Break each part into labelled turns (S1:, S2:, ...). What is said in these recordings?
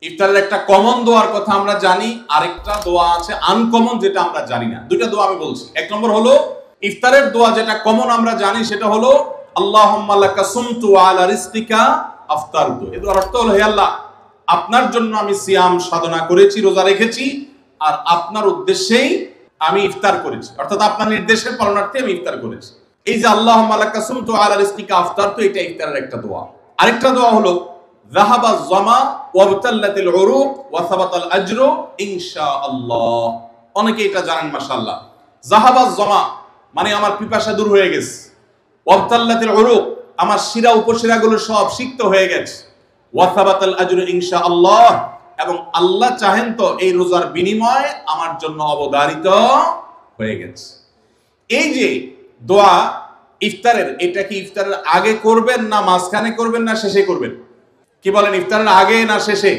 S1: ইফতারের একটা কমন দোয়ার কথা আমরা জানি, আরেকটা দোয়া আছে আনকমন যেটা আমরা জানি না। দুইটা দোয়া আমি বলছি। এক নম্বর হলো ইফতারের দোয়া যেটা কমন আমরা জানি, সেটা হলো আল্লাহুম্মা লাকা সুমতু ওয়া আলা রিজকিকা আফতারতু। এর অর্থ হলো, হে আল্লাহ, আপনার জন্য আমি সিয়াম সাধনা করেছি, রোজা রেখেছি, আর আপনার উদ্দেশ্যেই আমি ইফতার করেছি, অর্থাৎ আপনার নির্দেশের পালনার্থে আমি ইফতার করেছি। এই যে আল্লাহুম্মা লাকা সুমতু ওয়া আলা রিজকিকা আফতারতু, এটা ইফতারের একটা দোয়া। আরেকটা দোয়া হলো যাহাবা যামা ওয়াবতাল্লাতিল উরুক ওয়া সাবাতাল আজরু ইনশাআল্লাহ। অনেকে এটা জানেন মাশাআল্লাহ। যাহাবা যামা মানে আমার পিপাসা দূর হয়ে গেছে, ওয়াবতাল্লাতিল উরুক আমার শিরা উপশিরাগুলো সব সিক্ত হয়ে গেছে, ওয়া সাবাতাল আজরু ইনশাআল্লাহ এবং আল্লাহ চাহেন তো এই রোজার বিনিময় আমার জন্য অবধারিত হয়ে গেছে। এই যে দোয়া ইফতারের, এটা কি ইফতারের আগে করবেন না মাঝখানে করবেন না শেষে করবেন? কি বলেন, ইফতারের আগে না শেষে?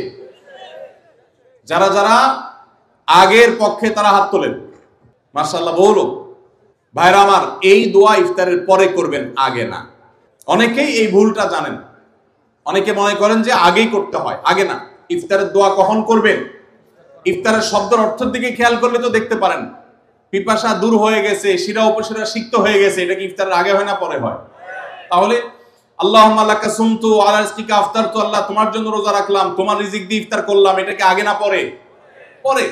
S1: যারা যারা আগের পক্ষে তারা হাত তোলেন। মাশাআল্লাহ, বলো ভাইরা আমার, এই দোয়া ইফতারের পরে করবেন, আগে না। অনেকেই এই ভুলটা জানেন, অনেকে মনে করেন যে আগেই করতে হয়, আগে না। ইফতারের দোয়া কখন করবেন? ইফতারের শব্দের অর্থের দিকে খেয়াল করলে তো দেখতে পারেন, পিপাসা দূর হয়ে গেছে, শিরা উপশিরা সিক্ত হয়ে গেছে, এটা কি ইফতারের আগে হয় না পরে হয়? তাহলে আল্লাহুম্মা লাকা সুমতু ওয়া আলা রিজকিকা আফতারতু, আল্লাহ তোমার জন্য রোজা রাখলাম, তোমার রিজিক দিয়ে ইফতার করলাম, এটা কি আগে না পরে? পরে।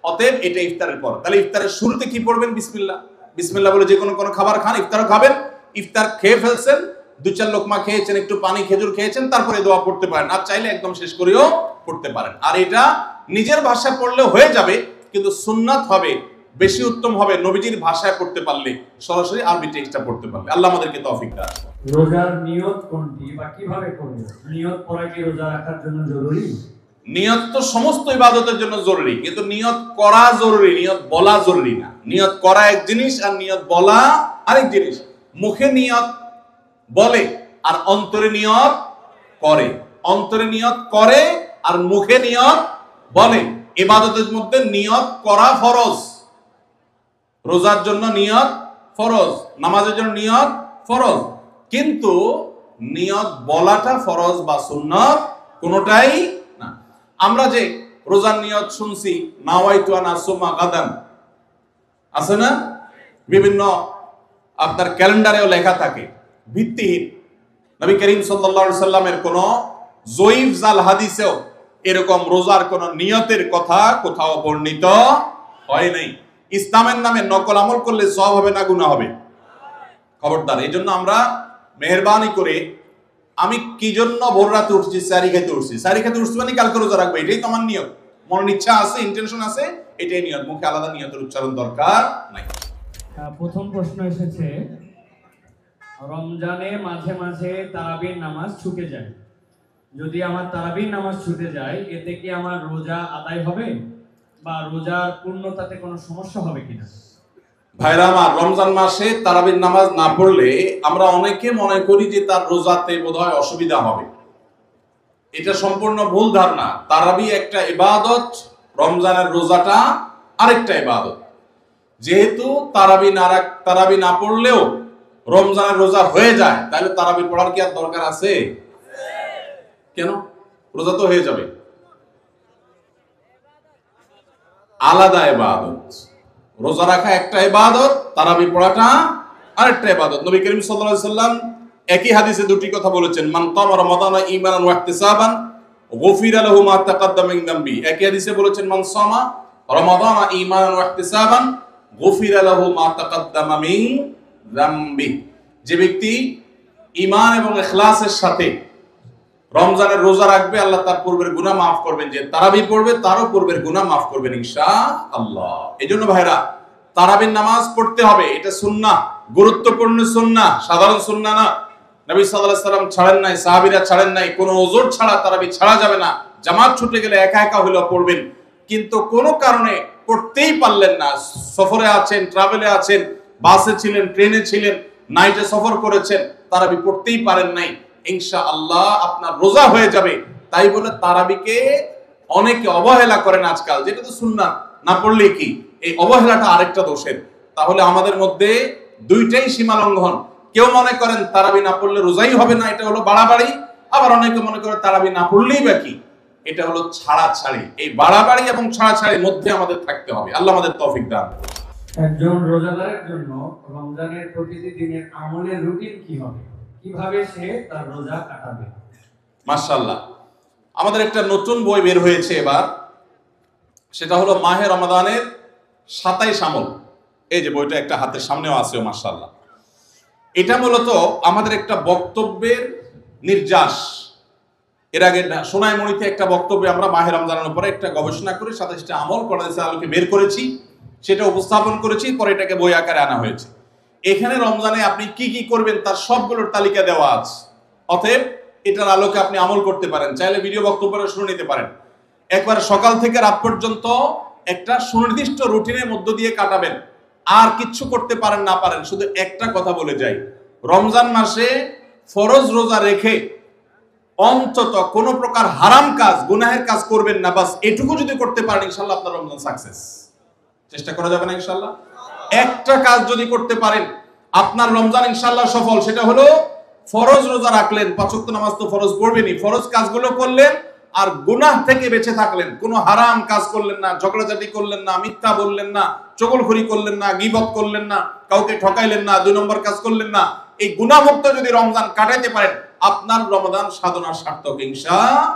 S1: অতএব এটা ইফতারের পর। তাহলে ইফতারের শুরুতে কি পড়বেন? বিসমিল্লাহ। বিসমিল্লাহ বলে যে কোনো খাবার খান, ইফতারও খাবেন। ইফতার খেয়ে ফেলছেন, 2-4 লোকমা খেয়েছেন, একটু পানি খেজুর খেয়েছেন, তারপরে দোয়া পড়তে পারেন। আর চাইলে একদম শেষ করেও পড়তে পারেন। আর এটা নিজের ভাষায় পড়লে হয়ে যাবে, কিন্তু সুন্নাত হবে, বেশি উত্তম হবে নবীজির ভাষায় পড়তে পারলে, সরাসরি আরবি টেক্সটটা পড়তে পারলে। আল্লাহ আমাদেরকে তৌফিক দান।
S2: রোজার নিয়ত কোনটি বা কিভাবে করব? নিয়ত করা কি রোজা রাখার জন্য জরুরি?
S1: নিয়ত তো সমস্ত ইবাদতের জন্য জরুরি, কিন্তু নিয়ত করা জরুরি, নিয়ত বলা জরুরি না। নিয়ত করা এক জিনিস আর নিয়ত বলা আরেক জিনিস। মুখে নিয়ত বলে আর অন্তরে নিয়ত করে, অন্তরে নিয়ত করে আর মুখে নিয়ত বলে। ইবাদতের মধ্যে নিয়ত করা ফরজ। রোজার জন্য নিয়ত ফরজ, নামাজের জন্য নিয়ত ফরজ, কিন্তু নিয়ত বলাটা ফরজ বা সুন্নাত কোনোটাই না। আমরা যে রোজার নিয়ত শুনছি, নাওয়াইতু আন আসুমা গাদান, আছে না? বিভিন্ন আপনার ক্যালেন্ডারেও লেখা থাকে, ভিত্তিহীন। নবী করিম সাল্লাল্লাহু আলাইহি সাল্লামের কোন জয়ীফ জাল হাদিসেও এরকম রোজার কোন নিয়তের কথা কোথাও বর্ণিত হয় নাই। ইসলামের নামে নকল আমল করলে সওয়াব হবে না গুনাহ হবে? খবরদার। এই জন্য আমরা মেহেরবানি করে, আমি কি জন্য ভোর রাতে উঠছি? সারি খেতে উঠছি। সারি খেতে উঠছি মানে কালকে রোজা রাখবো, এটাই তো আমার নিয়ত। মনের ইচ্ছা আছে, ইন্টেনশন আছে, এটাই নিয়ত। মুখে আলাদা নিয়তের উচ্চারণ দরকার নাই।
S2: প্রথম প্রশ্ন এসেছে, রমজানে মাঝে মাঝে তারাবির নামাজ ছুটে যায়। যদি আমার তারাবির নামাজ ছুটে যায়, এতে কি আমার রোজা আদায় হবে বা রোজার পূর্ণতাতে কোনো সমস্যা হবে কিনা?
S1: ভাইরা আমার, রমজান মাসে তারাবির নামাজ না পড়লে আমরা অনেকে মনে করি যে তার রোজাতে বোধহয় অসুবিধা হবে। এটা সম্পূর্ণ ভুল ধারণা। তারাবি একটা ইবাদত, রমজানের রোজাটা আরেকটা ইবাদত। যেহেতু তারাবি না পড়লেও রমজানের রোজা হয়ে যায়, তাহলে তারাবি পড়ার কি আর দরকার আছে? কেন? রোজা তো হয়ে যাবে। আলাদা ইবাদত। রোজা রাখা একটা ইবাদত, তারাবি পড়াটা আরেকটা ইবাদত। নবী করিম সাল্লাল্লাহু আলাইহি সাল্লাম একই হাদিসে দুটি কথা বলেছেন, মান কামা রমাদানা ঈমানান ওয়া ইহতিসাবান গুফিরা লাহু মা তাকাদ্দামা মিন যামবি। একই হাদিসে বলেছেন, মান সামা রমাদানা ঈমানান ওয়া ইহতিসাবান গুফিরা লাহু মা তাকাদ্দামা মিন যামবি। যে ব্যক্তি ঈমান এবং ইখলাসের সাথে রমজানের রোজা রাখবে, আল্লাহ তার পূর্বের গুনাহ মাফ করবেন। যে তারাবি পড়বে, তারও পূর্বের গুনাহ মাফ করবেন ইনশাআল্লাহ। এজন্য ভাইরা, তারাবির নামাজ পড়তে হবে, এটা সুন্নাহ, গুরুত্বপূর্ণ সুন্নাহ, সাধারণ সুন্নাহ না। নবী সাল্লাল্লাহু আলাইহি সাল্লাম ছাড়েন নাই, সাহাবীরা ছাড়েন নাই। কোনো ওযর ছাড়া তারাবি ছাড়া যাবে না। জামাত ছুটে গেলে একা একা হলেও পড়বেন, কিন্তু কোনো কারণে পড়তেই পারলেন না, সফরে আছেন, ট্রাভেলে আছেন, বাসে ছিলেন, ট্রেনে ছিলেন, নাইটে সফর করেছেন, তারাবি পড়তেই পারেন নাই, ইনশাআল্লাহ আপনার রোজা হয়ে যাবে। তাই বলে তারাবিকে অনেকে অবহেলা করেন আজকাল, যেটা তো সুন্নাত, না পড়লে কি? এই অবহেলাটা আরেকটা দোষের। তাহলে আমাদের মধ্যে দুইটাই সীমা লঙ্ঘন। কেউ মনে করেন তারাবি না পড়লে রোজাই হবে না, এটা হলো বাড়াবাড়ি। আবার অনেকে মনে করে তারাবি না পড়লেই বা কি, এটা হলো ছাড়াছাড়ি। এই বাড়াবাড়ি এবং ছাড়াছাড়ির মধ্যে আমাদের থাকতে হবে। আল্লাহ আমাদের তৌফিক দান।
S2: একজন রোজাদারের জন্য রমজানের প্রতিটি দিনের আমলের রুটিন কি হবে, কিভাবে সে তার রোজা কাটাবে?
S1: মাশাআল্লাহ, আমাদের একটা নতুন বই বের হয়েছে এবার, সেটা হলো মাহে রমাদানের 27 আমল। এই যে বইটা একটা হাতের সামনেও আছে, মাশাআল্লাহ। এটা মূলত আমাদের একটা বক্তব্যের নির্যাস। এর আগে সোনাইমুড়িতে একটা বক্তব্যে আমরা মাহে রমজানের উপরে একটা গবেষণা করে 27টা আমল কোরআনের আলোকে বের করেছি, সেটা উপস্থাপন করেছি, পরে এটাকে বই আকারে আনা হয়েছে। এখানে রমজানে আপনি কি কি করবেন তার সবগুলোর তালিকা দেওয়া আছে। অতএব এটার আলোকে আপনি আমল করতে পারেন, চাইলে ভিডিও বক্তব্যটা শুনে নিতে পারেন। একবার সকাল থেকে রাত পর্যন্ত একটা সুনির্দিষ্ট রুটিনের মধ্য দিয়ে কাটাবেন। আর কিচ্ছু করতে পারেন না পারেন, শুধু একটা কথা বলে যাই, রমজান মাসে ফরজ রোজা রেখে অন্তত কোনো প্রকার হারাম কাজ, গুনাহের কাজ করবেন না। বাস এটুকু যদি করতে পারেন, ইনশাআল্লাহ আপনার রমজান সাকসেস। চেষ্টা করা যাবে না ইনশাআল্লাহ? একটা কাজ যদি করতে পারেন, আপনার রমজান ইনশাআল্লাহ সফল। সেটা হলো ফরজ রোজা রাখলেন, 5 ওয়াক্ত নামাজ তো ফরজ পড়বেনই, ফরজ কাজগুলো করলেন, আর গুনাহ থেকে বেঁচে থাকলেন। কোনো হারাম কাজ করলেন না, ঝগড়াঝাটি করলেন না, মিথ্যা বললেন না, চগলখড়ি করলেন না, গীবত করলেন না, কাউকে ঠকাইলেন না, 2 নম্বর কাজ করলেন না। এই গুনাহমুক্ত যদি রমজান কাটাইতে পারেন, আপনার রমজান সাধনা সার্থক ইনশাআল্লাহ।